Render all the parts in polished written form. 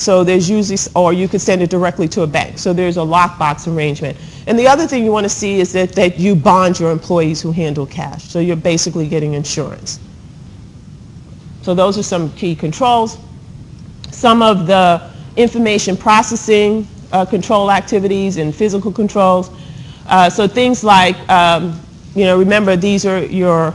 So there's usually, or you could send it directly to a bank. So there's a lockbox arrangement. And the other thing you want to see is that you bond your employees who handle cash. So you're basically getting insurance. So those are some key controls. Some of the information processing control activities and physical controls. So things like, remember these are your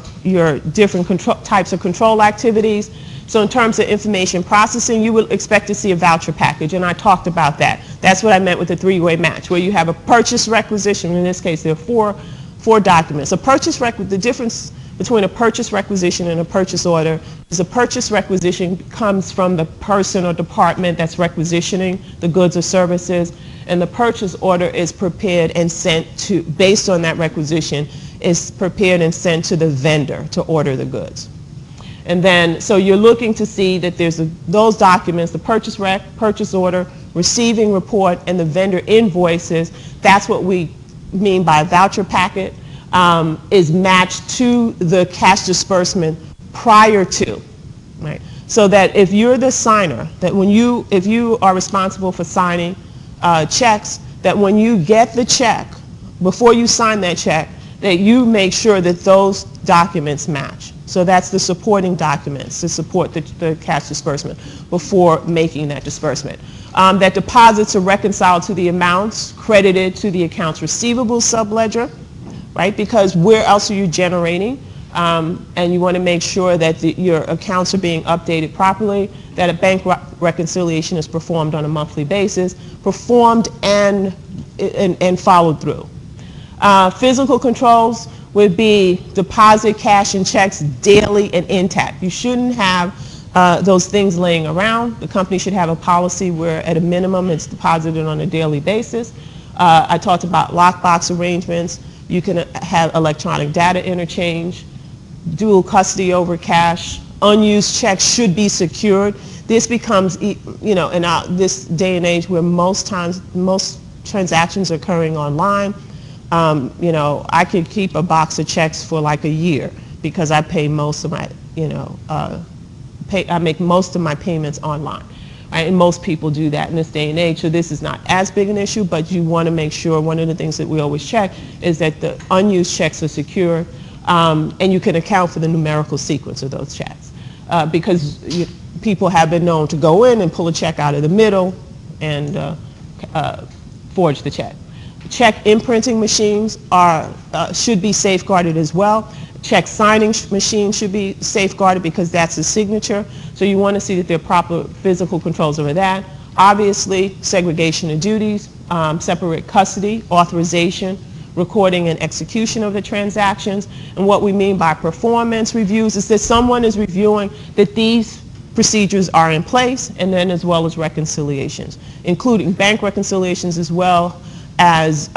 different types of control activities. So in terms of information processing, you would expect to see a voucher package, and I talked about that. That's what I meant with the three-way match, where you have a purchase requisition. In this case, there are four documents. The difference between a purchase requisition and a purchase order is a purchase requisition comes from the person or department that's requisitioning the goods or services, and the purchase order is prepared and sent to, based on that requisition, is prepared and sent to the vendor to order the goods. And then, so you're looking to see that there's those documents, the purchase rec, purchase order, receiving report, and the vendor invoices. That's what we mean by a voucher packet, is matched to the cash disbursement prior to, right? So that if you're the signer, that if you are responsible for signing checks, that when you get the check, before you sign that check, that you make sure that those documents match. So that's the supporting documents to support the cash disbursement before making that disbursement. That deposits are reconciled to the amounts credited to the accounts receivable subledger, right? Because where else are you generating? And you want to make sure that your accounts are being updated properly, that a bank reconciliation is performed on a monthly basis, performed and followed through. Physical controls would be deposit cash and checks daily and intact. You shouldn't have those things laying around. The company should have a policy where at a minimum it's deposited on a daily basis. I talked about lockbox arrangements. You can have electronic data interchange, dual custody over cash, unused checks should be secured. This becomes, in this day and age where most transactions are occurring online. I could keep a box of checks for like a year because I pay most of my, I make most of my payments online. Right? And most people do that in this day and age, so this is not as big an issue, but you want to make sure, one of the things that we always check is that the unused checks are secure, and you can account for the numerical sequence of those checks. Because people have been known to go in and pull a check out of the middle and forge the check. Check imprinting machines should be safeguarded as well. Check signing machines should be safeguarded because that's a signature. So you want to see that there are proper physical controls over that. Obviously, segregation of duties, separate custody, authorization, recording and execution of the transactions. And what we mean by performance reviews is that someone is reviewing that these procedures are in place, and then as well as reconciliations, including bank reconciliations as well as